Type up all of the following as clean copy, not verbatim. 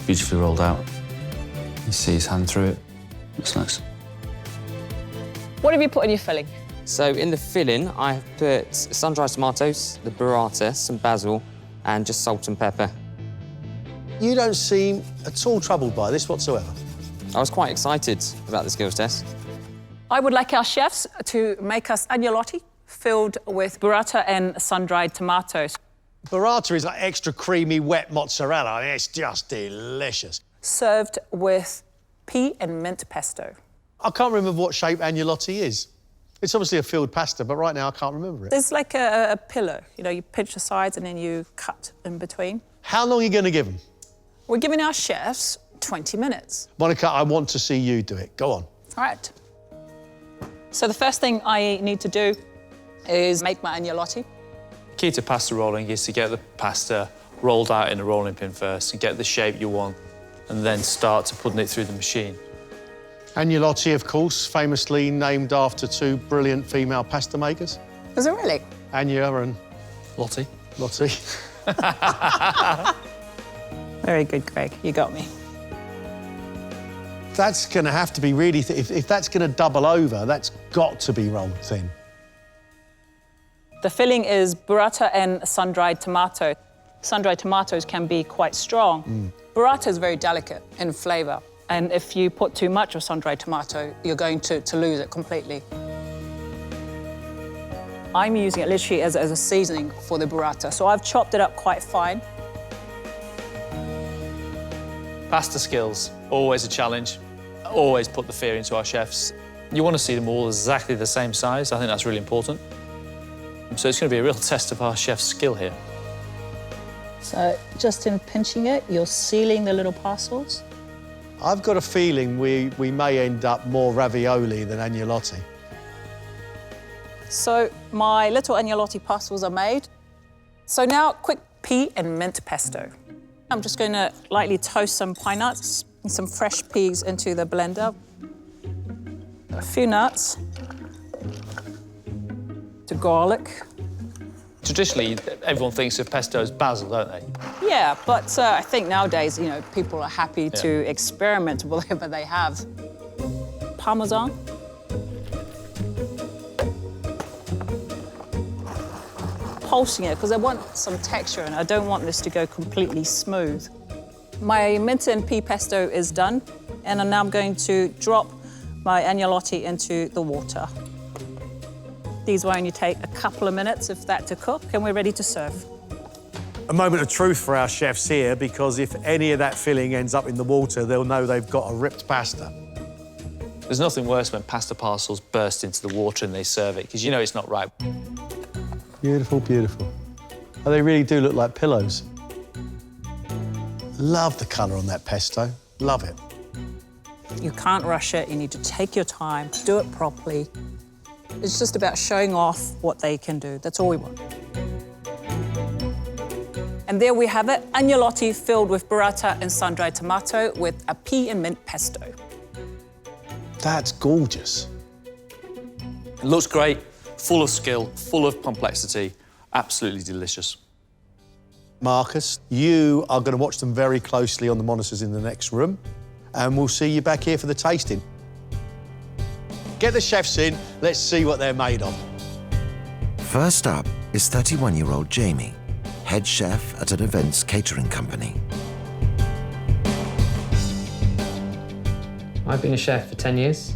beautifully rolled out. You see his hand through it. Looks nice. What have you put in your filling? So in the filling, I've put sun-dried tomatoes, the burrata, some basil, and just salt and pepper. You don't seem at all troubled by this whatsoever. I was quite excited about the skills test. I would like our chefs to make us agnolotti filled with burrata and sun-dried tomatoes. Burrata is like extra creamy, wet mozzarella. I mean, it's just delicious. Served with pea and mint pesto. I can't remember what shape agnolotti is. It's obviously a filled pasta, but right now I can't remember it. There's like a pillow. You know, you pinch the sides and then you cut in between. How long are you going to give them? We're giving our chefs 20 minutes. Monica, I want to see you do it. Go on. All right. So the first thing I need to do is make my agnolotti. The key to pasta rolling is to get the pasta rolled out in a rolling pin first and get the shape you want, and then start to putting it through the machine. Agnolotti, of course, famously named after two brilliant female pasta makers. Is it really? Anya and Lottie. Lottie. Very good, Greg. You got me. That's going to have to be really... If that's going to double over, that's got to be rolled thin. The filling is burrata and sun-dried tomato. Sun-dried tomatoes can be quite strong. Burrata is very delicate in flavour, and if you put too much of sun-dried tomato, you're going to lose it completely. I'm using it literally as a seasoning for the burrata, so I've chopped it up quite fine. Pasta skills, always a challenge. Always put the fear into our chefs. You want to see them all exactly the same size. I think that's really important. So it's going to be a real test of our chef's skill here. So just in pinching it, you're sealing the little parcels. I've got a feeling we may end up more ravioli than agnolotti. So my little agnolotti parcels are made. So now, quick pea and mint pesto. I'm just going to lightly toast some pine nuts and some fresh peas into the blender. A few nuts. To garlic. Traditionally, everyone thinks of pesto as basil, don't they? Yeah, but I think nowadays, you know, people are happy to experiment with whatever they have. Parmesan. Pulsing it, because I want some texture and I don't want this to go completely smooth. My mint and pea pesto is done, and now I'm going to drop my agnolotti into the water. These will only take a couple of minutes, if that, to cook, and we're ready to serve. A moment of truth for our chefs here, because if any of that filling ends up in the water, they'll know they've got a ripped pasta. There's nothing worse when pasta parcels burst into the water and they serve it, because you know it's not right. Beautiful, beautiful. Oh, they really do look like pillows. Love the colour on that pesto. Love it. You can't rush it. You need to take your time, do it properly. It's just about showing off what they can do. That's all we want. And there we have it, agnolotti filled with burrata and sun-dried tomato with a pea and mint pesto. That's gorgeous. It looks great, full of skill, full of complexity, absolutely delicious. Marcus, you are going to watch them very closely on the monitors in the next room, and we'll see you back here for the tasting. Get the chefs in, let's see what they're made of. First up is 31-year-old Jamie, head chef at an events catering company. I've been a chef for 10 years.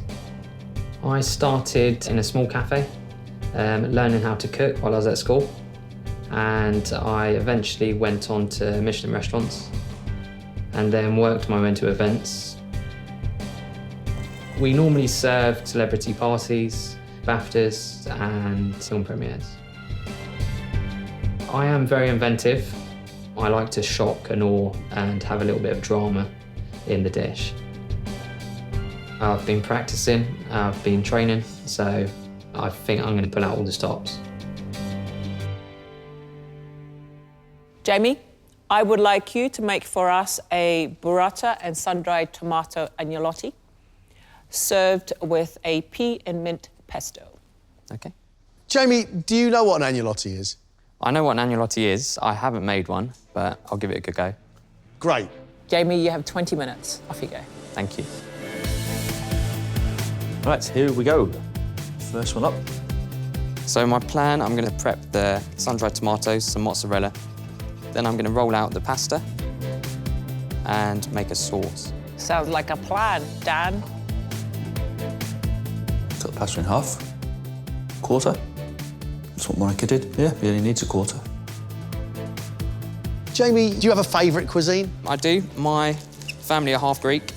I started in a small cafe, learning how to cook while I was at school. And I eventually went on to Michelin restaurants and then worked my way into events. We normally serve celebrity parties, BAFTAs and film premieres. I am very inventive. I like to shock and awe and have a little bit of drama in the dish. I've been practicing, I've been training, so I think I'm going to pull out all the stops. Jamie, I would like you to make for us a burrata and sun-dried tomato agnolotti, served with a pea and mint pesto. Okay. Jamie, do you know what an agnolotti is? I know what an agnolotti is. I haven't made one, but I'll give it a good go. Great. Jamie, you have 20 minutes. Off you go. Thank you. Right, here we go. First one up. So my plan, I'm going to prep the sun-dried tomatoes, some mozzarella. Then I'm going to roll out the pasta and make a sauce. Sounds like a plan, Dan. Cut the pasta in half. Quarter. That's what Monica did. Yeah, he only needs a quarter. Jamie, do you have a favourite cuisine? I do. My family are half Greek,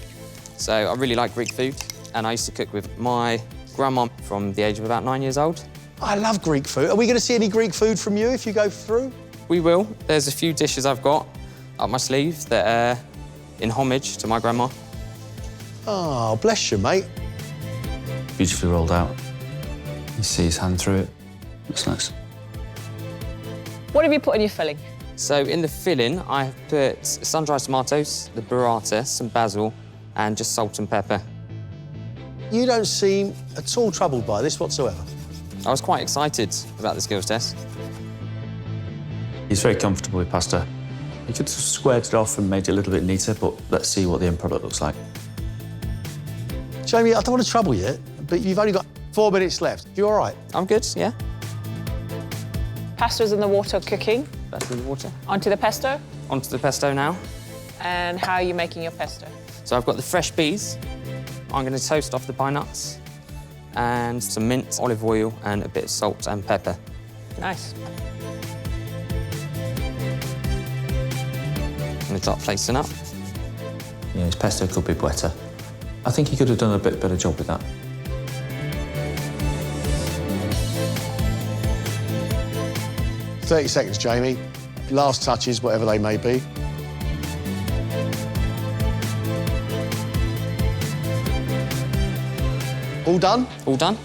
so I really like Greek food. And I used to cook with my grandma from the age of about 9 years old. I love Greek food. Are we going to see any Greek food from you if you go through? We will. There's a few dishes I've got up my sleeve that are in homage to my grandma. Oh, bless you, mate. Beautifully rolled out. You see his hand through it. Looks nice. What have you put in your filling? So in the filling, I have put sun-dried tomatoes, the burrata, some basil, and just salt and pepper. You don't seem at all troubled by this whatsoever. I was quite excited about the skills test. He's very comfortable with pasta. He could have squared it off and made it a little bit neater, but let's see what the end product looks like. Jamie, I don't want to trouble you, but you've only got 4 minutes left. You all right? I'm good, yeah. Pasta's in the water cooking. That's in the water. Onto the pesto. Onto the pesto now. And how are you making your pesto? So I've got the fresh peas. I'm going to toast off the pine nuts and some mint, olive oil, and a bit of salt and pepper. Nice. I'm going to start placing up. Yeah, his pesto could be wetter. I think he could have done a bit better job with that. "30 seconds, Jamie. Last touches, whatever they may be. All done? All done.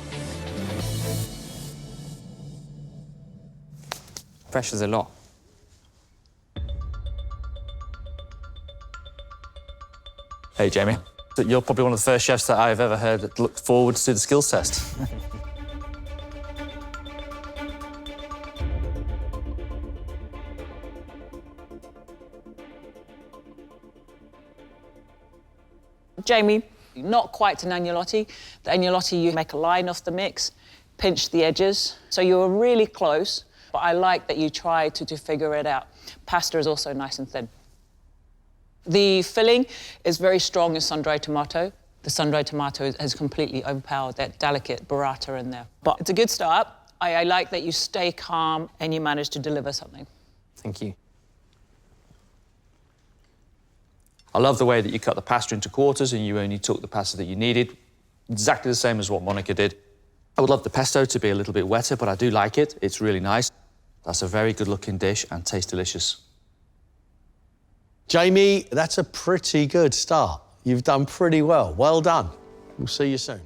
Pressure's a lot. Hey, Jamie. You're probably one of the first chefs that I've ever heard that looked forward to the skills test. Jamie, not quite an agnolotti. The agnolotti, you make a line off the mix, pinch the edges. So you were really close, but I like that you tried to figure it out. Pasta is also nice and thin. The filling is very strong as sun-dried tomato. The sun-dried tomato has completely overpowered that delicate burrata in there. But it's a good start. I like that you stay calm and you manage to deliver something. Thank you. I love the way that you cut the pasta into quarters and you only took the pasta that you needed. Exactly the same as what Monica did. I would love the pesto to be a little bit wetter, but I do like it. It's really nice. That's a very good-looking dish and tastes delicious. Jamie, that's a pretty good start. You've done pretty well. Well done. We'll see you soon.